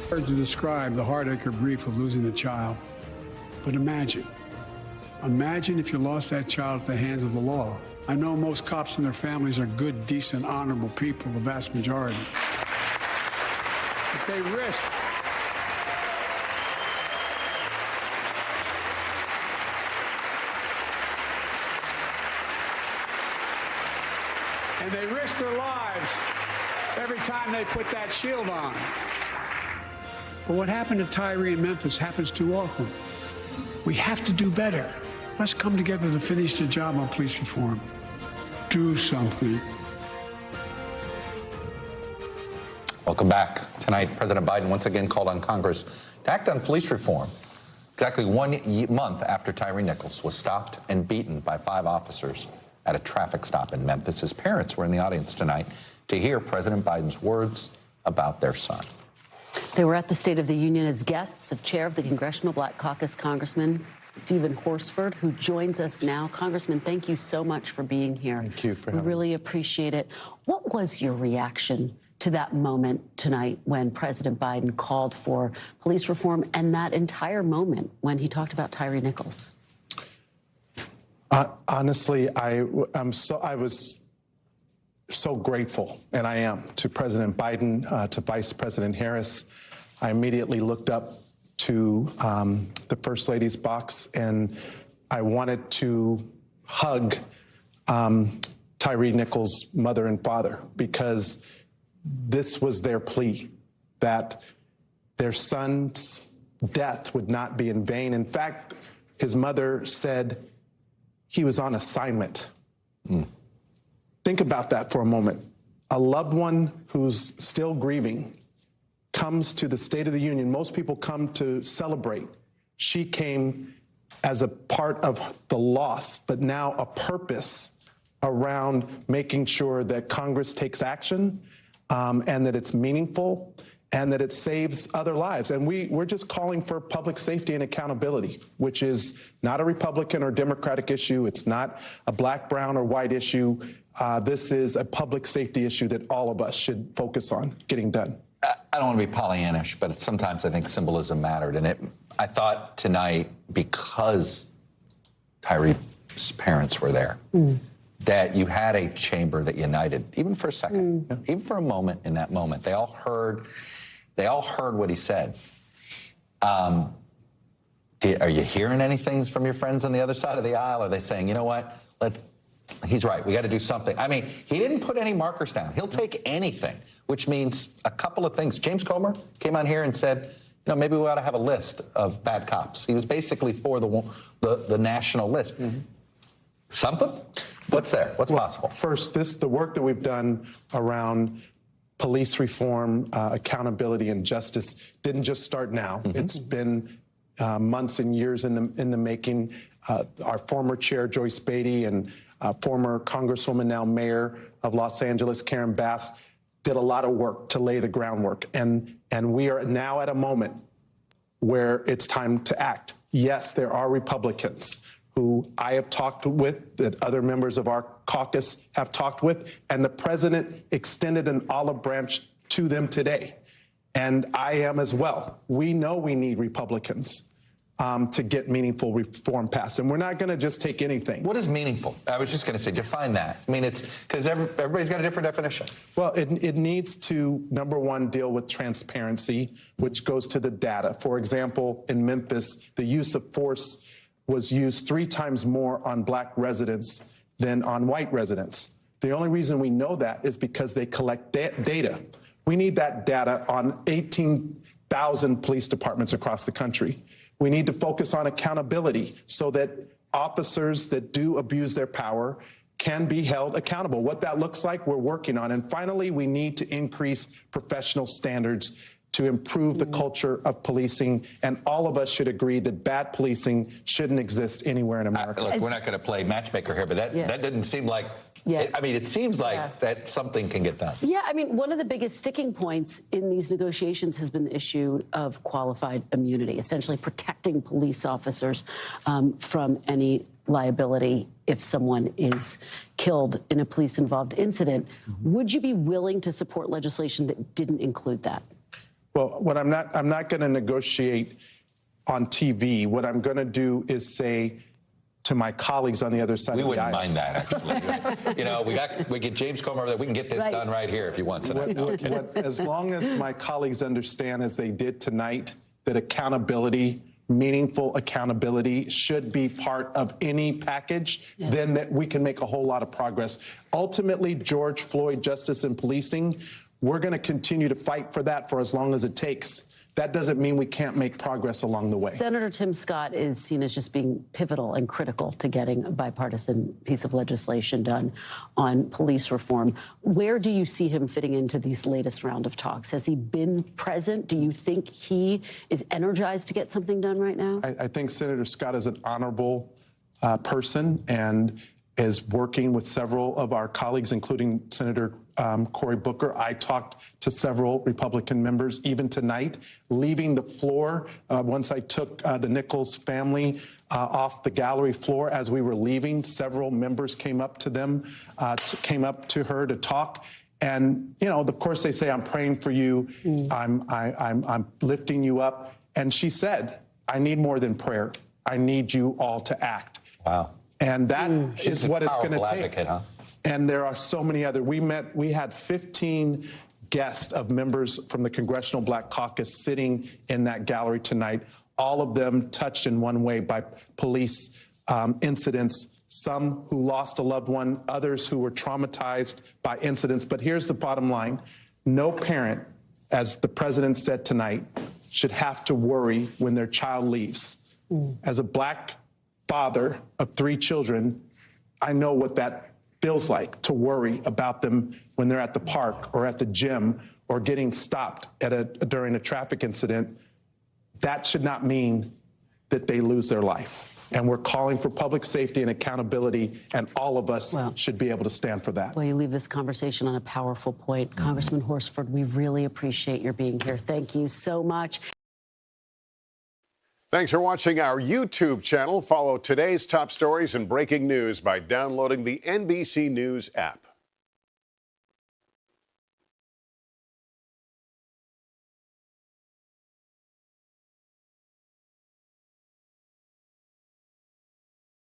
To describe the heartache or grief of losing a child, but imagine if you lost that child at the hands of the law. I know most cops and their families are good, decent, honorable people, the vast majority. But they risk their lives every time they put that shield on. But what happened to Tyre in Memphis happens too often. We have to do better. Let's come together to finish the job on police reform. Do something. Welcome back. Tonight, President Biden once again called on Congress to act on police reform. Exactly 1 month after Tyre Nichols was stopped and beaten by 5 officers at a traffic stop in Memphis. His parents were in the audience tonight to hear President Biden's words about their son. They were at the State of the Union as guests of Chair of the Congressional Black Caucus, Congressman Stephen Horsford, who joins us now. Congressman, thank you so much for being here. Thank you for having me. We really appreciate it. What was your reaction to that moment tonight when President Biden called for police reform, and that entire moment when he talked about Tyre Nichols? Honestly, I was so grateful, and I am, to President Biden, to Vice President Harris. I immediately looked up to the First Lady's box, and I wanted to hug Tyre Nichols' mother and father, because this was their plea, that their son's death would not be in vain. In fact, his mother said he was on assignment. Think about that for a moment. A loved one who's still grieving comes to the State of the Union. Most people come to celebrate. She came as a part of the loss, but now a purpose around making sure that Congress takes action, and that it's meaningful, and that it saves other lives. And we're just calling for public safety and accountability, which is not a Republican or Democratic issue. It's not a black, brown, or white issue. This is a public safety issue that all of us should focus on getting done. I don't want to be Pollyannish, but sometimes I think symbolism mattered. And I thought tonight, because Tyre's parents were there, that you had a chamber that united, even for a second, even for a moment. In that moment, they all heard what he said. Are you hearing anything from your friends on the other side of the aisle? Are they saying, you know what, he's right, we got to do something? I mean, he didn't put any markers down. He'll take anything, which means a couple of things. James Comer came on here and said, you know, maybe we ought to have a list of bad cops. He was basically for the national list. Something? What's there? What's possible? First, the work that we've done around police reform, accountability, and justice didn't just start now. It's been months and years in the making. Our former chair, Joyce Beatty, and former Congresswoman, now Mayor of Los Angeles, Karen Bass, did a lot of work to lay the groundwork. And we are now at a moment where it's time to act. Yes, there are Republicans who I have talked with, that other members of our caucus have talked with, and the president extended an olive branch to them today. And I am as well. We know we need Republicans to get meaningful reform passed. And we're not going to just take anything. What is meaningful? I was just going to say, define that. I mean, it's because everybody's got a different definition. Well, it needs to, number one, deal with transparency, which goes to the data. For example, in Memphis, the use of force was used 3 times more on black residents than on white residents. The only reason we know that is because they collect data. We need that data on 18,000 police departments across the country. We need to focus on accountability so that officers that do abuse their power can be held accountable. What that looks like, we're working on. And finally, we need to increase professional standards to improve the culture of policing, and all of us should agree that bad policing shouldn't exist anywhere in America. Look, we're not going to play matchmaker here, but that didn't seem like, I mean, it seems like that something can get done. Yeah, I mean, one of the biggest sticking points in these negotiations has been the issue of qualified immunity, essentially protecting police officers from any liability if someone is killed in a police-involved incident. Would you be willing to support legislation that didn't include that? Well, I'm not going to negotiate on TV. What I'm going to do is say to my colleagues on the other side of the aisle. We wouldn't mind that, actually. You know, we get James Comer over there. We can get this done right here if you want tonight. As long as my colleagues understand, as they did tonight, that accountability, meaningful accountability, should be part of any package, then that we can make a whole lot of progress. Ultimately, George Floyd, justice and policing, we're going to continue to fight for that for as long as it takes. That doesn't mean we can't make progress along the way. Senator Tim Scott is seen as just being pivotal and critical to getting a bipartisan piece of legislation done on police reform. Where do you see him fitting into these latest round of talks? Has he been present? Do you think he is energized to get something done right now? I think Senator Scott is an honorable person and is working with several of our colleagues, including Senator Cory Booker. I talked to several Republican members, even tonight, leaving the floor. Once I took the Nichols family off the gallery floor, as we were leaving, several members came up to them, came up to her to talk. And, you know, of course, they say, I'm praying for you. I'm lifting you up. And she said, I need more than prayer. I need you all to act. Wow. And that is what it's going to take. Advocate, huh? And there are so many other. We had 15 guests of members from the Congressional Black Caucus sitting in that gallery tonight, all of them touched in one way by police incidents, some who lost a loved one, others who were traumatized by incidents. But here's the bottom line. No parent, as the president said tonight, should have to worry when their child leaves. As a Black father of 3 children, I know what that feels like, to worry about them when they're at the park or at the gym or getting stopped during a traffic incident. That should not mean that they lose their life. And we're calling for public safety and accountability, and all of us should be able to stand for that. Well, you leave this conversation on a powerful point. Congressman Horsford, we really appreciate your being here. Thank you so much. Thanks for watching our YouTube channel. Follow today's top stories and breaking news by downloading the NBC News app.